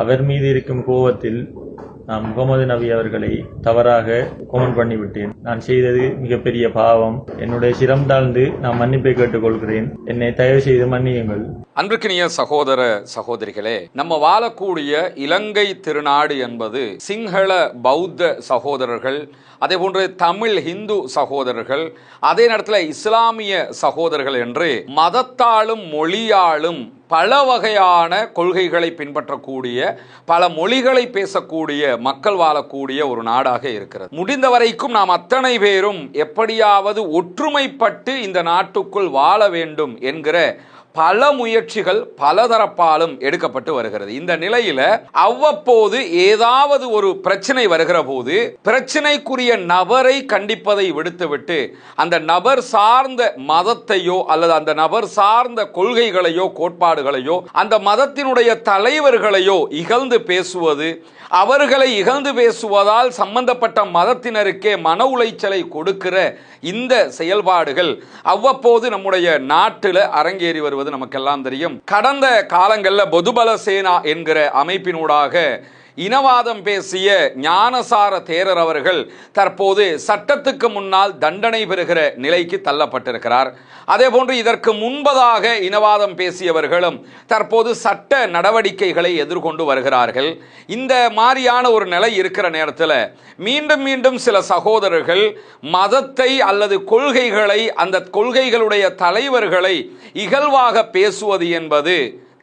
அவர் மீது இருக்கும் கோபத்தில் நான் முகமது நபி அவர்களை தவறாக கமெண்ட் பண்ணிவிட்டேன். நான் செய்தது மிகப்பெரிய பாவம். என்னுடைய சிரம் தாழ்ந்து நான் மன்னிப்பை கேட்டுக்கொள்கிறேன். என்னை தயவு செய்து மன்னியுங்கள். அன்பிற்கினிய சகோதர சகோதரிகளே, நம்ம வாழக்கூடிய இலங்கை திருநாடு என்பது சிங்கள பௌத்த சகோதரர்கள், அதே போன்று தமிழ் ஹிந்து சகோதரர்கள், அதே நேரத்தில் இஸ்லாமிய சகோதரர்கள் என்று மதத்தாலும் மொழியாலும் பல வகையான கொள்கைகளை பின்பற்றக்கூடிய, பல மொழிகளை பேசக்கூடிய மக்கள் வாழக்கூடிய ஒரு நாடாக இருக்கிறது. முடிந்த வரைக்கும் நாம் அத்தனை பேரும் எப்படியாவது ஒற்றுமைப்பட்டு இந்த நாட்டுக்குள் வாழ வேண்டும் என்கிற பல முயற்சிகள் பலதரப்பாலும் எடுக்கப்பட்டு வருகிறது. இந்த நிலையில அவ்வப்போது ஏதாவது ஒரு பிரச்சனை வருகிற போது பிரச்சனைக்குரிய நபரை கண்டிப்பதை விடுத்துவிட்டு அந்த நபர் சார்ந்த மதத்தையோ அல்லது அந்த நபர் சார்ந்த கொள்கைகளையோ கோட்பாடுகளையோ அந்த மதத்தினுடைய தலைவர்களையோ இகழ்ந்து பேசுவது, அவர்களை இகழ்ந்து பேசுவதால் சம்பந்தப்பட்ட மதத்தினருக்கே மன உளைச்சலை கொடுக்கிற இந்த செயல்பாடுகள் அவ்வப்போது நம்முடைய நாட்டில் அரங்கேறி வருவது நமக்கெல்லாம் தெரியும். கடந்த காலங்களில் பொதுபல சேனா என்கிற அமைப்பினூடாக இனவாதம் பேசிய ஞானசார தேரர் அவர்கள் தற்போது சட்டத்துக்கு முன்னால் தண்டனை பெறுகிற நிலைக்கு தள்ளப்பட்டிருக்கிறார். அதே போன்று இதற்கு முன்பதாக இனவாதம் பேசியவர்களும் தற்போது சட்ட நடவடிக்கைகளை எதிர்கொண்டு வருகிறார்கள். இந்த மாதிரியான ஒரு நிலை இருக்கிற நேரத்தில் மீண்டும் மீண்டும் சில சகோதரர்கள் மதத்தை அல்லது கொள்கைகளை, அந்த கொள்கைகளுடைய தலைவர்களை இகழ்வாக பேசுவது என்பது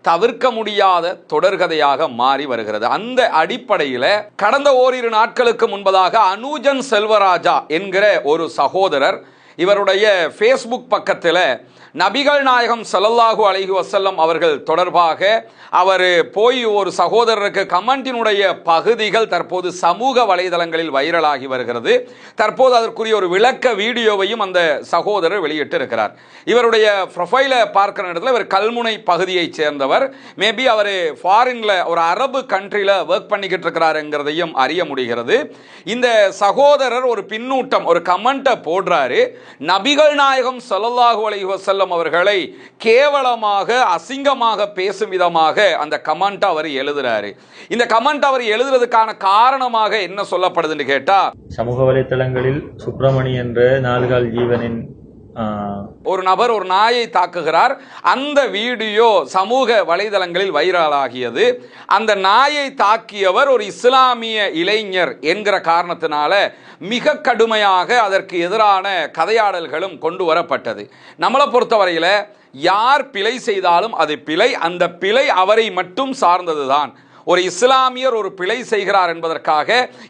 தவிர்க்க முடியாத தொடர்கதையாக மாறி வருகிறது. அந்த அடிப்படையில் கடந்த ஓரிரு நாட்களுக்கு முன்பதாக அனுஜன் செல்வராஜா என்கிற ஒரு சகோதரர் இவருடைய ஃபேஸ்புக் பக்கத்தில் நபிகள் நாயகம் ஸல்லல்லாஹு அலைஹி வஸல்லம் அவர்கள் தொடர்பாக அவர் போய் ஒரு சகோதரருக்கு கமெண்டினுடைய பகுதிகள் தற்போது சமூக வலைதளங்களில் வைரலாகி வருகிறது. தற்போது அதற்குரிய ஒரு விளக்க வீடியோவையும் அந்த சகோதரர் வெளியிட்டு இருக்கிறார். இவருடைய ப்ரொஃபைலை பார்க்கிற இடத்துல இவர் கல்முனை பகுதியைச் சேர்ந்தவர். மேபி அவர் ஃபாரின்ல ஒரு அரபு கண்ட்ரியில் ஒர்க் பண்ணிக்கிட்டு இருக்கிறாருங்கிறதையும் அறிய முடிகிறது. இந்த சகோதரர் ஒரு பின்னூட்டம், ஒரு கமெண்ட்டை போடுறாரு. நபிகள் நாயகம் ஸல்லல்லாஹு அலைஹி வஸல்லம் அவர்களை கேவலமாக அசிங்கமாக பேசும் விதமாக அந்த கமெண்ட் அவர் எழுதுறாரு. இந்த கமெண்ட் அவர் எழுதுறதுக்கான காரணமாக என்ன சொல்லப்படுதுன்னு கேட்டா, சமூக வலைத்தளங்களில் சுப்பிரமணி என்ற நாலுகால் ஜீவனின் ஒரு நபர் ஒரு நாயை தாக்குகிறார். அந்த வீடியோ சமூக வலைதளங்களில் வைரலாகியது. அந்த நாயை தாக்கியவர் ஒரு இஸ்லாமிய இளைஞர் என்கிற காரணத்தினால மிக கடுமையாக அதற்கு எதிரான கதையாடல்களும் கொண்டு வரப்பட்டது. நம்மளை பொறுத்தவரையில் யார் பிழை செய்தாலும் அது பிழை, அந்த பிழை அவரை மட்டும் சார்ந்ததுதான். ஒரு இஸ்லாமியர் ஒரு பிழை செய்கிறார் என்பதற்காக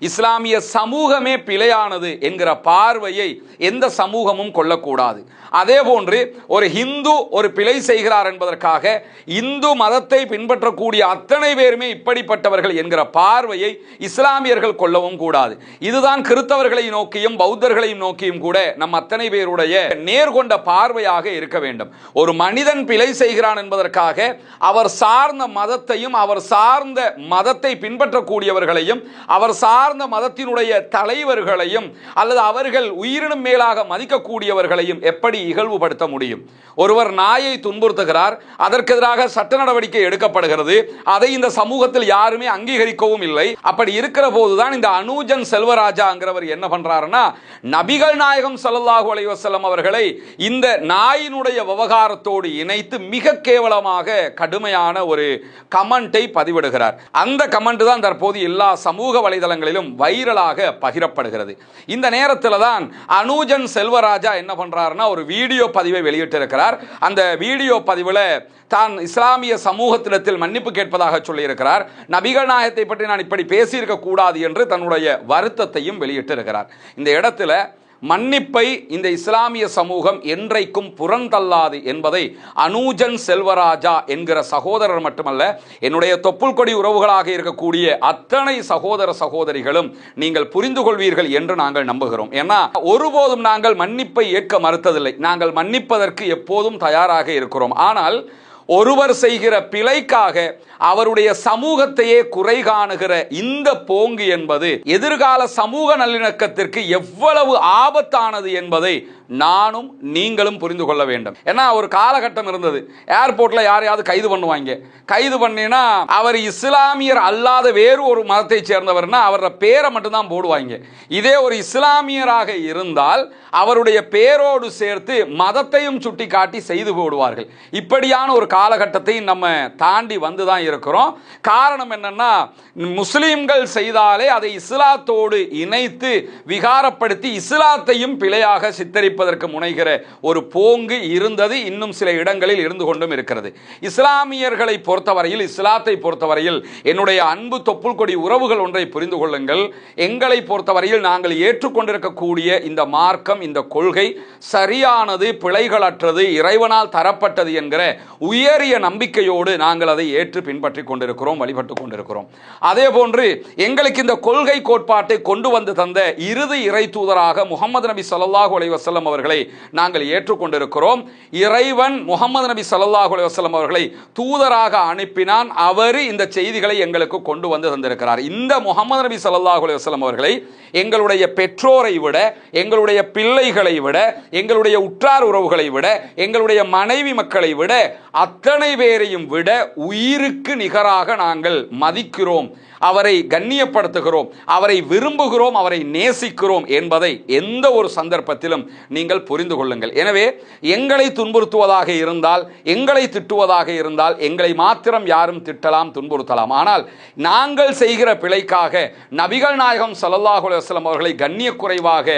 இஸ்லாமிய சமூகமே பிழையானது என்கிற பார்வையை எந்த சமூகமும் கொள்ளக்கூடாது. அதே போன்று ஒரு ஹிந்து ஒரு பிழை செய்கிறார் என்பதற்காக இந்து மதத்தை பின்பற்றக்கூடிய அத்தனை பேருமே இப்படிப்பட்டவர்கள் என்கிற பார்வையை இஸ்லாமியர்கள் கொள்ளவும் கூடாது. இதுதான் கிறிஸ்தவர்களை நோக்கியும் பௌத்தர்களையும் நோக்கியும் கூட நம் அத்தனை பேருடைய நேர்கொண்ட பார்வையாக இருக்க வேண்டும். ஒரு மனிதன் பிழை செய்கிறான் என்பதற்காக அவர் சார்ந்த மதத்தையும் அவர் சார்ந்த மதத்தை பின்பற்றக்கூடியவர்களையும் அவர் சார்ந்த மதத்தினுடைய தலைவர்களையும் அல்லது அவர்கள் உயிரினும் மேலாக மதிக்கக்கூடியவர்களையும் எப்படி இகழ்வுபடுத்த முடியும்? ஒருவர் நாயை துன்புறுத்துகிறார், அதற்கு எதிராக சட்ட நடவடிக்கை எடுக்கப்படுகிறது. அதை இந்த சமூகத்தில் யாருமே அங்கீகரிக்கவும் இல்லை. அப்படி இருக்கிற போதுதான் இந்த அனுஜன் செல்வராஜாங்கிறவர் என்ன பண்றாருன்னா, நபிகள் நாயகம் ஸல்லல்லாஹு அலைஹி வஸல்லம் அவர்களை இந்த நாயினுடைய விவகாரத்தோடு இணைத்து மிக கேவலமாக கடுமையான ஒரு கமெண்டை பதிவிடுகிறார். அந்த கமெண்ட் தான் தற்போது எல்லா சமூக வலைதளங்களிலும் வைரலாக பகிரப்படுகிறது. இந்த நேரத்தில் தான் அனுஜன் செல்வராஜா என்ன பண்றாருன்னா ஒரு வீடியோ பதிவை வெளியிட்டிருக்கிறார். அந்த வீடியோ பதிவில் தான் இஸ்லாமிய சமூகத்திடத்தில் மன்னிப்பு கேட்பதாக சொல்லியிருக்கிறார். நபிகள் நாயகத்தை பற்றி நான் இப்படி பேசியிருக்க கூடாது என்று தன்னுடைய வருத்தத்தையும் வெளியிட்டிருக்கிறார். இந்த இடத்துல மன்னிப்பை இந்த இஸ்லாமிய சமூகம் என்றைக்கும் புறந்தள்ளாது என்பதை அனுஜன் செல்வராஜா என்கிற சகோதரர் மட்டுமல்ல, என்னுடைய தொப்புள் கொடி உறவுகளாக இருக்கக்கூடிய அத்தனை சகோதர சகோதரிகளும் நீங்கள் புரிந்து கொள்வீர்கள் என்று நாங்கள் நம்புகிறோம். ஏன்னா ஒருபோதும் நாங்கள் மன்னிப்பை ஏற்க மறுத்ததில்லை. நாங்கள் மன்னிப்பதற்கு எப்போதும் தயாராக இருக்கிறோம். ஆனால் ஒருவர் செய்கிற பிழைக்காக அவருடைய சமூகத்தையே குறை காணுகிற இந்த போங்கு என்பது எதிர்கால சமூக நல்லிணக்கத்திற்கு எவ்வளவு ஆபத்தானது என்பதை நானும் நீங்களும் புரிந்து கொள்ள வேண்டும். ஏன்னா ஒரு காலகட்டம் இருந்தது, ஏர்போர்ட்ல யாரையாவது கைது பண்ணுவாங்க. கைது பண்ணினா அவர் இஸ்லாமியர் அல்லாத வேறு ஒரு மதத்தை சேர்ந்தவர்னா அவரோட பேரை மட்டும்தான் போடுவாங்க. இதே ஒரு இஸ்லாமியராக இருந்தால் அவருடைய பேரோடு சேர்த்து மதத்தையும் சுட்டி காட்டி செய்து போடுவார்கள். இப்படியான ஒரு காலகட்டத்தை நம்ம தாண்டி வந்துதான் இருக்கிறோம். காரணம் என்னன்னா, முஸ்லிம்கள் செய்தாலே அதை இஸ்லாத்தோடு இணைத்து விகாரப்படுத்தி இஸ்லாத்தையும் பிழையாக சித்தரிப்பதற்கு முனைகிற ஒரு போங்கு இருந்தது, இன்னும் சில இடங்களில் இருந்து கொண்டும் இருக்கிறது. இஸ்லாமியர்களை பொறுத்தவரையில், இஸ்லாத்தை பொறுத்தவரையில் என்னுடைய அன்பு தொப்புள் கொடி உறவுகள் ஒன்றை புரிந்து கொள்ளுங்கள். எங்களை பொறுத்தவரையில் நாங்கள் ஏற்றுக்கொண்டிருக்கக்கூடிய இந்த மார்க்கம், இந்த கொள்கை சரியானது, பிழைகளற்றது, இறைவனால் தரப்பட்டது என்கிற உயரிய நம்பிக்கையோடு நாங்கள் அதை ஏற்று பின்பற்றி கொண்டிருக்கிறோம், வழிபட்டு கொண்டிருக்கிறோம். அதே போன்று எங்களுக்கு இந்த கொள்கை கோட்பாட்டை கொண்டு வந்து தந்த இறுதி இறை தூதராக முஹம்மது நபி ஸல்லல்லாஹு அலைஹி வஸல்லம் அவர்களை நாங்கள் ஏற்றுக்கொண்டிருக்கிறோம். இறைவன் முஹம்மது நபி ஸல்லல்லாஹு அலைஹி வஸல்லம் அவர்களை தூதராக அனுப்பினான். அவர் இந்த செய்திகளை எங்களுக்கு கொண்டு வந்து தந்திருக்கிறார். இந்த முஹம்மது நபி ஸல்லல்லாஹு அலைஹி வஸல்லம் அவர்களை எங்களுடைய பெற்றோரை விட, எங்களுடைய பிள்ளைகளை விட, எங்களுடைய உற்றார் உறவுகளை விட, எங்களுடைய மனைவி மக்களை விட, அத்தனை பேரையும் விட உயிருக்கு நிகராக நாங்கள் மதிக்கிறோம், அவரை கண்ணியப்படுத்துகிறோம், அவரை விரும்புகிறோம், அவரை நேசிக்கிறோம் என்பதை எந்த ஒரு சந்தர்ப்பத்திலும் நீங்கள் புரிந்து கொள்ளுங்கள். எனவே எங்களை துன்புறுத்துவதாக இருந்தால், எங்களை திட்டுவதாக இருந்தால், எங்களை மாத்திரம் யாரும் திட்டலாம், துன்புறுத்தலாம். ஆனால் நாங்கள் செய்கிற பிழைக்காக நபிகள் நாயகம் ஸல்லல்லாஹு அலைஹி வஸல்லம் அவர்களை கண்ணிய குறைவாக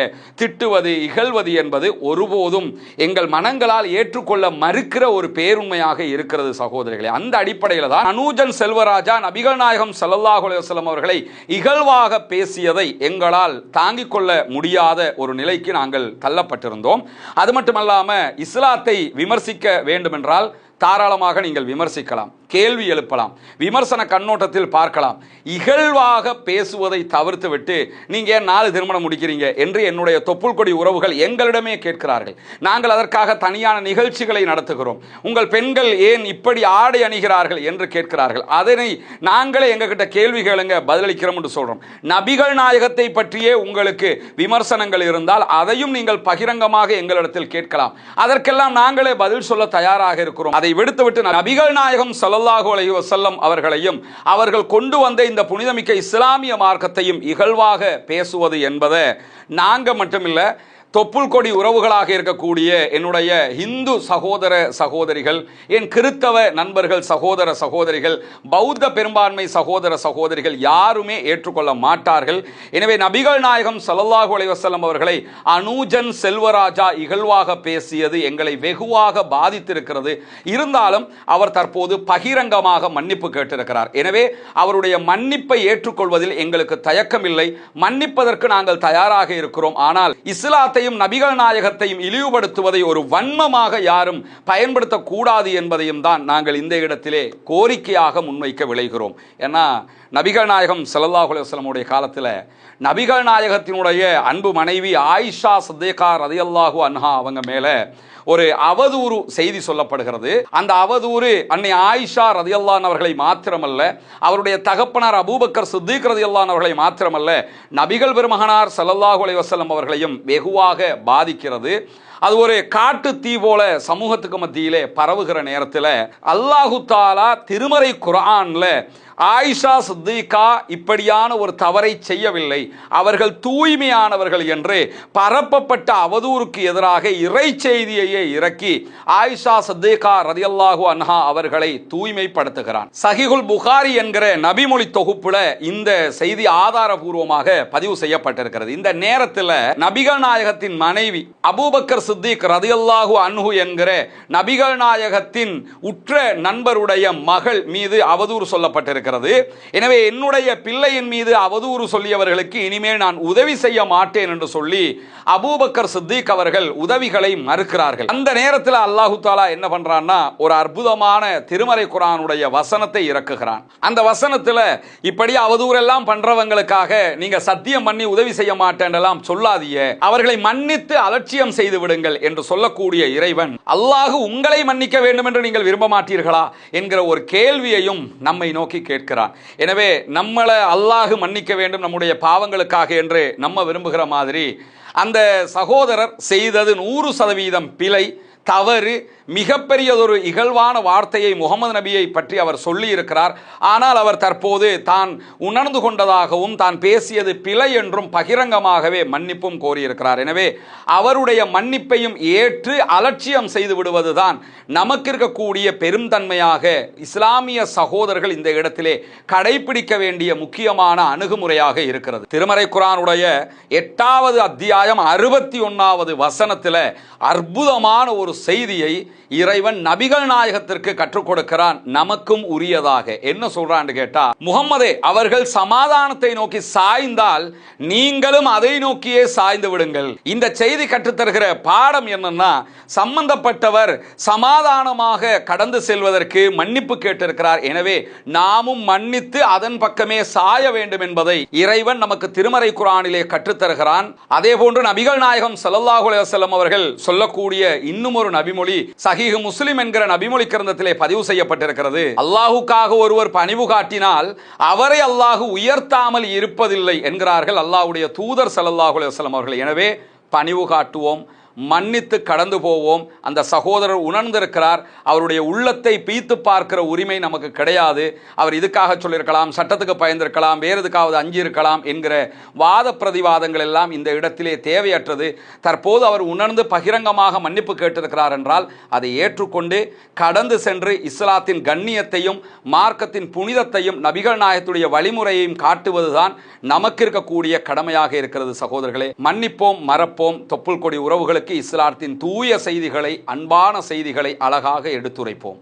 திட்டுவது, இகழ்வது என்பது ஒருபோதும் எங்கள் மனங்களால் ஏற்றுக்கொள்ள மறுக்கிற ஒரு பேருண்மையாக இருக்கிறது சகோதரிகளே. அந்த அடிப்படையில் தான் அனூஜன் செல்வராஜா நபிகள் நாயகம் ஸல்லல்லாஹு அலைஹி வஸல்லம் அவர்களை இகழ்வாக பேசியதை எங்களால் தாங்கிக் கொள்ள முடியாத ஒரு நிலைக்கு நாங்கள் தள்ளப்பட்டிருந்தோம். அது மட்டுமல்லாம இஸ்லாத்தை விமர்சிக்க வேண்டுமென்றால் தாராளமாக நீங்கள் விமர்சிக்கலாம், கேள்வி எழுப்பலாம், விமர்சன கண்ணோட்டத்தில் பார்க்கலாம். இகழ்வாக பேசுவதை தவிர்த்து விட்டு நீங்க ஏன் 4 திருமணம் முடிக்கிறீங்க என்று என்னுடைய தொப்புள் கொடி உறவுகள் எங்களிடமே கேட்கிறார்கள். நாங்கள் அதற்காக தனியான நிகழ்ச்சிகளை நடத்துகிறோம். உங்கள் பெண்கள் ஏன் இப்படி ஆடை அணிகிறார்கள் என்று கேட்கிறார்கள். அதனை நாங்களே எங்ககிட்ட கேள்வி கேளுங்க, பதிலளிக்கிறோம் என்று சொல்றோம். நபிகள் நாயகத்தை பற்றியே உங்களுக்கு விமர்சனங்கள் இருந்தால் அதையும் நீங்கள் பகிரங்கமாக எங்களிடத்தில் கேட்கலாம். அதற்கெல்லாம் நாங்களே பதில் சொல்ல தயாராக இருக்கிறோம். அதை விடுத்துவிட்டு நபிகள் நாயகம் ஸல்லல்லாஹு அலைஹி வஸல்லம் அவர்களையும் அவர்கள் கொண்டு வந்த இந்த புனிதமிக்க இஸ்லாமிய மார்க்கத்தையும் இகழ்வாக பேசுவது என்பதை நாங்க மட்டுமில்ல, தொப்புள் கொடி உறவுகளாக இருக்கக்கூடிய என்னுடைய இந்து சகோதர சகோதரிகள், என் கிறித்தவ நண்பர்கள், சகோதர சகோதரிகள், பௌத்த பெரும்பான்மை சகோதர சகோதரிகள் யாருமே ஏற்றுக்கொள்ள மாட்டார்கள். எனவே நபிகள் நாயகம் ஸல்லல்லாஹு அலைஹி வஸல்லம் அவர்களை அனூஜன் செல்வராஜா இகழ்வாக பேசியது எங்களை வெகுவாக பாதித்திருக்கிறது. இருந்தாலும் அவர் தற்போது பகிரங்கமாக மன்னிப்பு கேட்டிருக்கிறார். எனவே அவருடைய மன்னிப்பை ஏற்றுக்கொள்வதில் எங்களுக்கு தயக்கமில்லை, மன்னிப்பதற்கு நாங்கள் தயாராக இருக்கிறோம். ஆனால் இஸ்லாத்தை நபிகள் நாயகத்தையும் இழிவுபடுத்துவதை ஒரு வன்மமாக யாரும் பயன்படுத்தக்கூடாது என்பதையும் தான் நாங்கள் இந்த இடத்திலே கோரிக்கையாக முன்வைக்க விளைகிறோம். ஏன்னா நபிகள் நாயகம் ஸல்லல்லாஹு அலைஹி வஸல்லம் உடைய காலத்தில் நபிகள் நாயகத்தினுடைய அன்பு மனைவி ஆயிஷா சித்திகா ரலியல்லாஹு அன்ஹா அவங்க மேல ஒரு அவதூறு செய்தி சொல்லப்படுகிறது. அந்த அவதூறு அன்னை ஆயிஷா ரலியல்லாஹு அவர்களை மாத்திரமல்ல, அவருடைய தகப்பனார் அபூபக்கர் சித்திக் ரலியல்லாஹு அவர்களை மாத்திரமல்ல, நபிகள் பெருமகனார் ஸல்லல்லாஹு அலைஹி வஸல்லம் அவர்களையும் வெகுவாக பாதிக்கிறது. அது ஒரு காட்டு தீ போல சமூகத்துக்கு மத்தியிலே பரவுகிற நேரத்தில் அல்லாஹு தஆலா திருமறை குர்ஆன்ல ஆயிஷா சித்திகா இப்படியான ஒரு தவறை செய்யவில்லை, அவர்கள் தூய்மையானவர்கள் என்று பரப்பப்பட்ட அவதூறுக்கு எதிராக இறை செய்தியையே இறக்கி ஆயிஷா சித்திகா ரலியல்லாஹு அன்ஹா அவர்களை தூய்மைப்படுத்துகிறான். சஹீஹுல் புகாரி என்கிற நபிமொழி தொகுப்புல இந்த செய்தி ஆதாரபூர்வமாக பதிவு செய்யப்பட்டிருக்கிறது. இந்த நேரத்தில் நபிகள் நாயகத்தின் மனைவி அபூபக்கர் சித்திக் ரலியல்லாஹு அன்ஹு என்கிற நபிகள் நாயகத்தின் உற்ற நண்பருடைய மகள் மீது அவதூறு சொல்லப்பட்டிருக்கிறது. எனவே என்னுடைய பிள்ளையின் மீது அவதூறு சொல்லியவர்களுக்கு இனிமேல் நான் உதவி செய்ய மாட்டேன் என்று சொல்லி அபூபக்கர் சித்திக் அவர்கள் உதவிகளை மறுக்கிறார்கள். அந்த நேரத்தில் அல்லாஹு தஆலா என்ன பண்றான்னா ஒரு அற்புதமான திருமறை குர்ஆனுடைய வசனத்தை இறக்குகிறான். அந்த வசனத்தில் இப்படி அவதூறு எல்லாம் பண்றவங்களுக்காக நீங்க சத்தியம் பண்ணி உதவி செய்ய மாட்டேன் எல்லாம் சொல்லாதீங்க, அவர்களை மன்னித்து அலட்சியம் செய்து விடுங்க. விடுங்கள் என்று சொல்லக்கூடிய இறைவன் அல்லாஹ் உங்களை மன்னிக்க வேண்டும் என்று நீங்கள் விரும்ப மாட்டீர்களா என்கிற ஒரு கேள்வியையும் நம்மை நோக்கி கேட்கிறான். எனவே நம்மளை அல்லாஹ் மன்னிக்க வேண்டும் நம்முடைய பாவங்களுக்காக என்று நம்ம விரும்புகிற மாதிரி அந்த சகோதரர் செய்தது 100% பிழை, தவறு, மிகப்பெரியதொரு இகழ்வான வார்த்தையை முகமது நபியை பற்றி அவர் சொல்லி இருக்கிறார். ஆனால் அவர் தற்போது தான் உணர்ந்து கொண்டதாகவும் தான் பேசியது பிழை என்றும் பகிரங்கமாகவே மன்னிப்பும் கோரியிருக்கிறார். எனவே அவருடைய மன்னிப்பையும் ஏற்று அலட்சியம் செய்து விடுவதுதான் நமக்கு இருக்கக்கூடிய பெருந்தன்மையாக இஸ்லாமிய சகோதரர்கள் இந்த இடத்திலே கடைபிடிக்க வேண்டிய முக்கியமான அணுகுமுறையாக இருக்கிறது. திருமறை குர்ஆனுடைய 8வது அத்தியாயம் 61வது வசனத்தில் அற்புதமான ஒரு செய்தியை இறைவன் நபிகள் நாயகத்திற்கு கற்றுக் கொடுக்கிறான், நமக்கும் உரியதாக. என்ன சொல்றான்னு கேட்டா, முகம்மதே அவர்கள் சமாதானத்தை நோக்கி சாய்ந்தால் நீங்களும் அதை நோக்கியே சாய்ந்து விடுங்கள். இந்த செய்தி கற்றுத்தருகிற பாடம் என்னன்னா, சம்பந்தப்பட்டவர் சமாதானமாக கடந்து செல்வதற்கு மன்னிப்பு கேட்டிருக்கிறார். எனவே நாமும் மன்னித்து அதன் பக்கமே சாய வேண்டும் என்பதை இறைவன் நமக்கு திருமறை குர்ஆனிலே கற்றுத்தருகிறான். அதே போன்று நபிகள் நாயகம் ஸல்லல்லாஹு அலைஹி வஸல்லம் அவர்கள் சொல்லக்கூடிய இன்னும் ஒரு நபிமொழி சஹீஹ் முஸ்லிம் என்கிற நபிமொழி கிரந்தத்திலே பதிவு செய்யப்பட்டிருக்கிறது. அல்லாஹுக்காக ஒருவர் பணிவு காட்டினால் அவரை அல்லாஹ் உயர்த்தாமல் இருப்பதில்லை என்கிறார்கள் அல்லாஹ்வுடைய தூதர் ஸல்லல்லாஹு அலைஹி வஸல்லம் அவர்கள். எனவே பணிவு காட்டுவோம், மன்னித்து கடந்து போவோம். அந்த சகோதரர் உணர்ந்திருக்கிறார், அவருடைய உள்ளத்தை பீத்து பார்க்கிற உரிமை நமக்கு கிடையாது. அவர் இதுக்காக சொல்லியிருக்கலாம், சட்டத்துக்கு பயந்திருக்கலாம், வேறு எதுக்காவது அஞ்சிருக்கலாம் என்கிற வாத பிரதிவாதங்கள் எல்லாம் இந்த இடத்திலே தேவையற்றது. தற்போது அவர் உணர்ந்து பகிரங்கமாக மன்னிப்பு கேட்டிருக்கிறார் என்றால் அதை ஏற்றுக்கொண்டு கடந்து சென்று இஸ்லாத்தின் கண்ணியத்தையும் மார்க்கத்தின் புனிதத்தையும் நபிகள் நாயகத்துடைய வழிமுறையையும் காட்டுவதுதான் நமக்கு இருக்கக்கூடிய கடமையாக இருக்கிறது. சகோதரர்களே, மன்னிப்போம், மறப்போம். தொப்புள் கொடி உறவுகளுக்கு இஸ்லாத்தின் தூய செய்திகளை, அன்பான செய்திகளை அழகாக எடுத்துரைப்போம்.